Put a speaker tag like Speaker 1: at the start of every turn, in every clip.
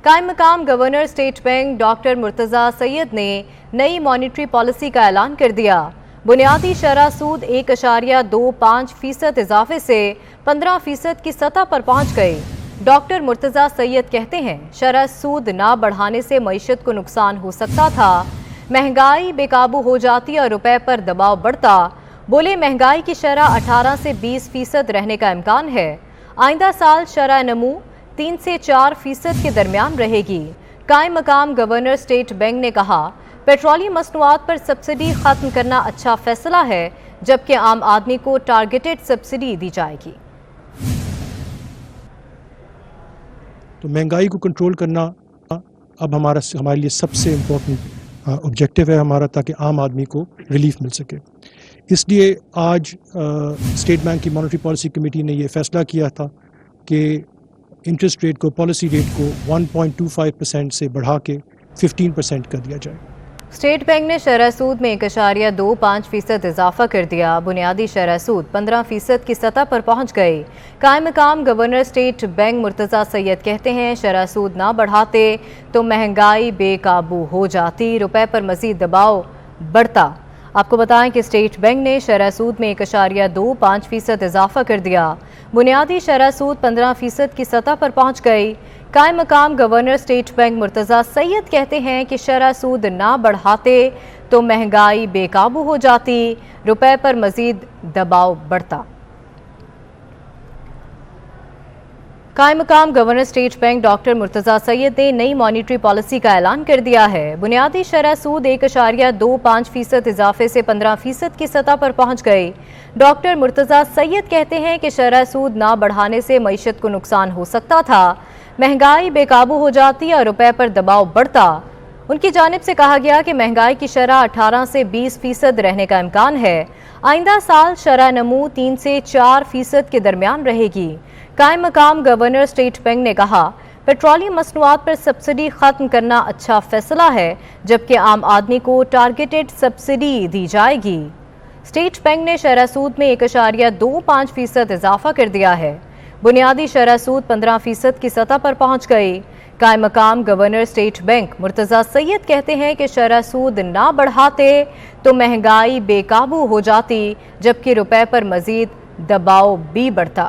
Speaker 1: कायम मकाम governor state bank doctor Murtaza Syed ने नई मॉनिटरी पॉलिसी का ऐलान कर दिया। बुनियादी शरह सूद 1.25% इजाफे से 15% की सतह पर पहुंच गई। डॉक्टर मुर्तजा सैयद कहते हैं शरह सूद ना बढ़ाने से मईशत को नुकसान हो सकता था, महंगाई बेकाबू हो जाती और रुपए पर दबाव बढ़ता। बोले महंगाई की शरह 18 से 20% रहने का इम्कान है। आइंदा साल शरह नमू 3 से 4% के दरमियान रहेगी। कायम मकाम गवर्नर स्टेट बैंक ने कहा पेट्रोलियम मसनूआत पर सब्सिडी खत्म करना अच्छा फैसला है, जबकि आम आदमी को टारगेटेड सब्सिडी दी जाएगी।
Speaker 2: तो महंगाई को कंट्रोल करना अब हमारे लिए सबसे इम्पोर्टेंट ऑब्जेक्टिव है हमारा, ताकि आम आदमी को रिलीफ मिल सके। इसलिए आज स्टेट बैंक की मॉनेटरी पॉलिसी कमेटी ने यह फैसला किया था कि इंटरेस्ट रेट को, पॉलिसी रेट को 1.25% से बढ़ा के 15% कर दिया जाए।
Speaker 1: स्टेट बैंक ने शरह सूद में 1.25% इजाफा कर दिया। बुनियादी शरह सूद 15% की सतह पर पहुंच गई। कायम मकाम governor state bank Murtaza Syed कहते हैं शरह सूद ना बढ़ाते तो महंगाई बेकाबू हो जाती, रुपए पर मजीद दबाव बढ़ता। आपको बताएं कि स्टेट बैंक ने शरह सूद में 1.25% इजाफा कर दिया। बुनियादी शरह सूद 15% की सतह पर पहुंच गई। कायम मकाम governor state bank Murtaza Syed कहते हैं कि शरह सूद ना बढ़ाते तो महंगाई बेकाबू हो जाती, रुपए पर मजीद दबाव बढ़ता। कायम मकाम governor state bank doctor Murtaza Syed ने नई मॉनिटरी पॉलिसी का ऐलान कर दिया है। बुनियादी शरह सूद 1.25% इजाफे से 15% की सतह पर पहुंच गई। डॉक्टर मुर्तजा सैयद कहते हैं कि शरह सूद ना बढ़ाने से मईशत को नुकसान हो सकता था, महंगाई बेकाबू हो जाती और रुपए पर दबाव बढ़ता। उनकी जानिब से कहा गया कि महंगाई की शरह 18 से 20% रहने का इम्कान है। आइंदा साल शरह नमू 3 से 4% के दरमियान रहेगी। कायम मकाम गवर्नर स्टेट बैंक ने कहा पेट्रोलियम मसनूआत पर सब्सिडी खत्म करना अच्छा फैसला है, जबकि आम आदमी को टारगेटेड सब्सिडी दी जाएगी। स्टेट बैंक ने शरह सूद में 1.25% इजाफा कर दिया है। बुनियादी शरह सूद 15% की सतह पर पहुंच गई। कायम मकाम governor state bank Murtaza Syed कहते हैं कि शरह सूद ना बढ़ाते तो महंगाई बेकाबू हो जाती, जबकि रुपए पर मजीद दबाव भी बढ़ता।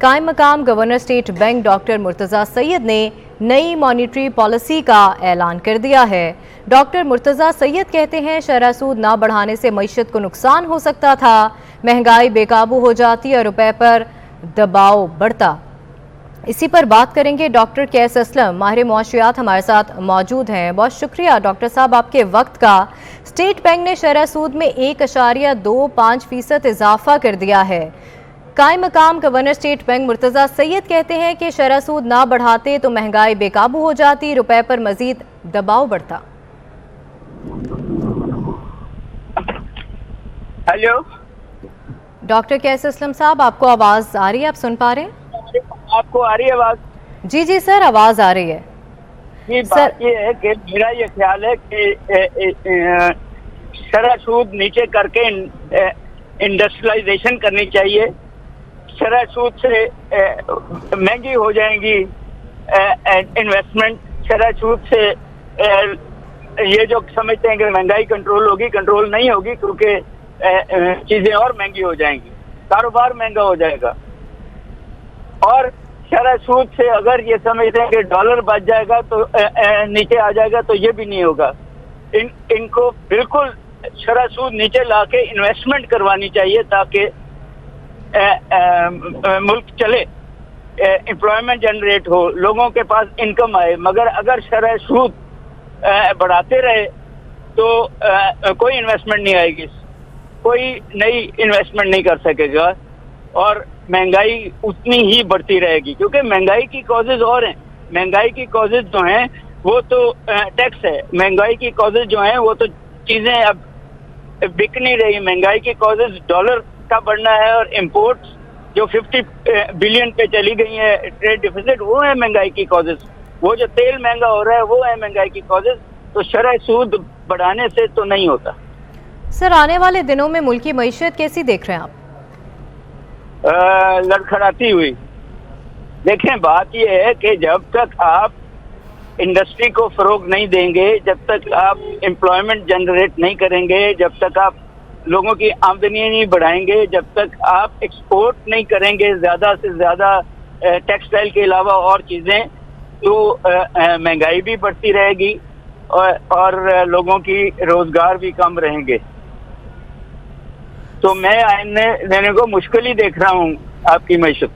Speaker 1: कायम मकाम governor state bank doctor Murtaza Syed ने नई मॉनिटरी पॉलिसी का ऐलान कर दिया है। डॉक्टर मुर्तजा सैयद कहते हैं शरह सूद ना बढ़ाने से मईशत को नुकसान हो सकता था, महंगाई बेकाबू हो जाती और रुपए पर दबाव बढ़ता। इसी पर बात करेंगे डॉक्टर कैस असलम, माहिर मुआशियात हमारे साथ मौजूद हैं। बहुत शुक्रिया डॉक्टर साहब आपके वक्त का। स्टेट बैंक ने शरह सूद में 1.25% इजाफा कर दिया है। कायम मकाम governor state bank Murtaza Syed कहते हैं कि शरह सूद ना बढ़ाते तो महंगाई बेकाबू हो जाती, रुपए पर मजीद दबाव बढ़ता।
Speaker 3: हेलो
Speaker 1: डॉक्टर कैस असलम साहब, आपको आवाज आ रही है? आप सुन पा रहे हैं?
Speaker 3: आपको आ रही है आवाज?
Speaker 1: जी जी सर, आवाज आ रही है।
Speaker 3: ये बात ये है कि मेरा ये ख्याल है कि शरह सूद नीचे करके इंडस्ट्रियलाइजेशन करनी चाहिए। शरह सूद से महंगी हो जाएंगी इन्वेस्टमेंट। शरह सूद से ये जो समझते हैं कि महंगाई कंट्रोल होगी, कंट्रोल नहीं होगी, क्योंकि चीजें और महंगी हो जाएंगी, कारोबार महंगा हो जाएगा। और शरह सूद से अगर ये समझते हैं कि डॉलर बच जाएगा तो नीचे आ जाएगा, तो ये भी नहीं होगा। इनको बिल्कुल शरह सूद नीचे लाके इन्वेस्टमेंट करवानी चाहिए, ताकि मुल्क चले, एम्प्लॉयमेंट जनरेट हो, लोगों के पास इनकम आए। मगर अगर शरह सूद बढ़ाते रहे तो कोई इन्वेस्टमेंट नहीं आएगी, कोई नई इन्वेस्टमेंट नहीं कर सकेगा और महंगाई उतनी ही बढ़ती रहेगी। क्योंकि महंगाई की कॉजेज और हैं। महंगाई की कॉजेज जो हैं वो तो टैक्स है। महंगाई की कॉजेज जो हैं वो तो चीजें अब बिक नहीं रही। महंगाई की कॉजेज डॉलर का बढ़ना है और इम्पोर्ट जो 50 बिलियन पे चली गई है, ट्रेड डिफिसिट, वो है महंगाई की कॉजेज। वो जो तेल महंगा हो रहा है वो है महंगाई की कॉजेज। तो शरह सूद बढ़ाने से तो नहीं होता।
Speaker 1: सर, आने वाले दिनों में मुल्क की मईशत कैसी देख रहे हैं आप?
Speaker 3: लड़खड़ाती हुई। देखें, बात यह है कि जब तक आप इंडस्ट्री को फरोग नहीं देंगे, जब तक आप एम्प्लॉयमेंट जनरेट नहीं करेंगे, जब तक आप लोगों की आमदनी नहीं बढ़ाएंगे, जब तक आप एक्सपोर्ट नहीं करेंगे ज़्यादा से ज़्यादा टेक्सटाइल के अलावा और चीज़ें, तो महंगाई भी बढ़ती रहेगी और लोगों की रोजगार भी कम रहेंगे। तो मैं आईने देने को मुश्किल ही देख रहा हूँ आपकी मैशत।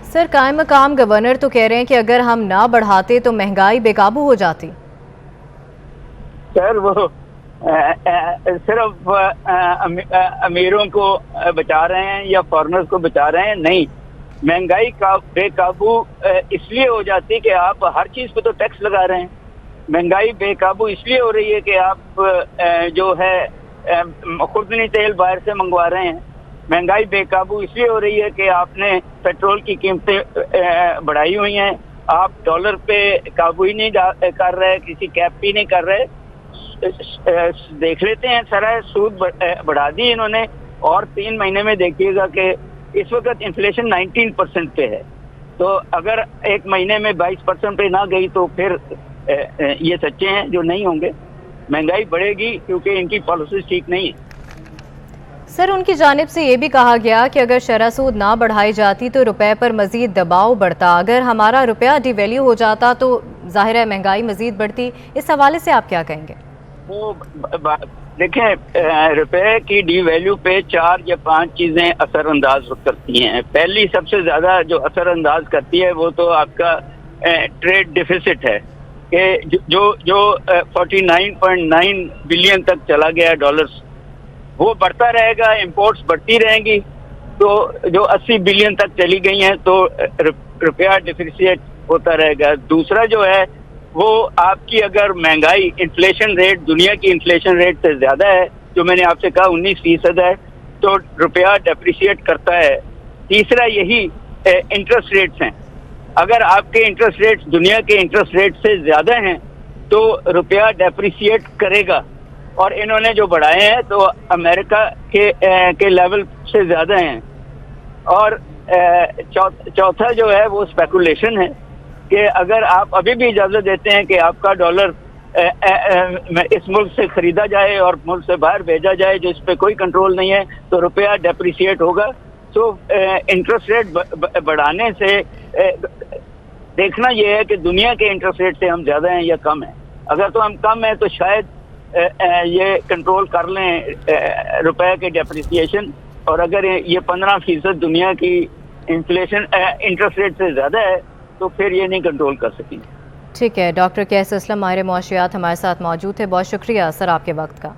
Speaker 1: सर, कायम मकाम गवर्नर तो कह रहे हैं कि अगर हम ना बढ़ाते तो महंगाई बेकाबू हो जाती।
Speaker 3: सर, वो सिर्फ अमीरों को बचा रहे हैं या फॉरेनर्स को बचा रहे हैं? नहीं, महंगाई का बेकाबू इसलिए हो जाती है कि आप हर चीज पे तो टैक्स लगा रहे हैं। महंगाई बेकाबू इसलिए हो रही है कि आप जो है खुदनी तेल बाहर से मंगवा रहे हैं। महंगाई बेकाबू इसलिए हो रही है कि आपने पेट्रोल की कीमतें बढ़ाई हुई हैं। आप डॉलर पे काबू ही नहीं कर रहे, किसी कैप भी नहीं कर रहे। देख लेते हैं, सारा सूद बढ़ा दी इन्होंने, और 3 महीने में देखिएगा कि इस वक्त इन्फ्लेशन 19% पे है। तो अगर एक महीने में 22% पे ना गई तो फिर ये सच्चे हैं जो नहीं होंगे। महंगाई बढ़ेगी क्योंकि इनकी पॉलिसी ठीक नहीं है।
Speaker 1: सर, उनकी जानिब से ये भी कहा गया कि अगर शरह सूद ना बढ़ाई जाती तो रुपए पर मजीद दबाव बढ़ता। अगर हमारा रुपया डिवैल्यू हो जाता तो जाहिर है महंगाई मजीद बढ़ती। इस हवाले से आप क्या कहेंगे?
Speaker 3: वो देखें, रुपए की डिवैल्यू पे 4 या 5 चीजें असरअंदाज करती हैं। पहली सबसे ज्यादा जो असरअंदाज करती है वो तो आपका ट्रेड डिफिसिट है कि जो 49.9 बिलियन तक चला गया डॉलर्स, वो बढ़ता रहेगा, इंपोर्ट्स बढ़ती रहेंगी। तो जो 80 बिलियन तक चली गई हैं तो रुपया डिफिसिट होता रहेगा। दूसरा जो है वो आपकी अगर महंगाई, इन्फ्लेशन रेट दुनिया की इन्फ्लेशन रेट से ज्यादा है, जो मैंने आपसे कहा 19% है, तो रुपया डेप्रिशिएट करता है। तीसरा यही इंटरेस्ट रेट्स हैं। अगर आपके इंटरेस्ट रेट्स दुनिया के इंटरेस्ट रेट से ज्यादा हैं तो रुपया डेप्रिशिएट करेगा, और इन्होंने जो बढ़ाए हैं तो अमेरिका के लेवल से ज्यादा हैं। और चौथा जो है वो स्पेकुलेशन है कि अगर आप अभी भी इजाजत देते हैं कि आपका डॉलर इस मुल्क से खरीदा जाए और मुल्क से बाहर भेजा जाए, जो इस पे कोई कंट्रोल नहीं है, तो रुपया डेप्रिशिएट होगा। तो इंटरेस्ट रेट बढ़ाने से देखना यह है कि दुनिया के इंटरेस्ट रेट से हम ज्यादा हैं या कम हैं। अगर तो हम कम हैं तो शायद ये कंट्रोल कर लें रुपए के डेप्रिसिएशन, और अगर ये 15% दुनिया की इन्फ्लेशन इंटरेस्ट रेट से ज्यादा है तो फिर ये नहीं कंट्रोल कर सकेंगे।
Speaker 1: ठीक है, डॉक्टर कैस असलम माहिर मुआशियात हमारे साथ मौजूद थे। बहुत शुक्रिया सर आपके वक्त का।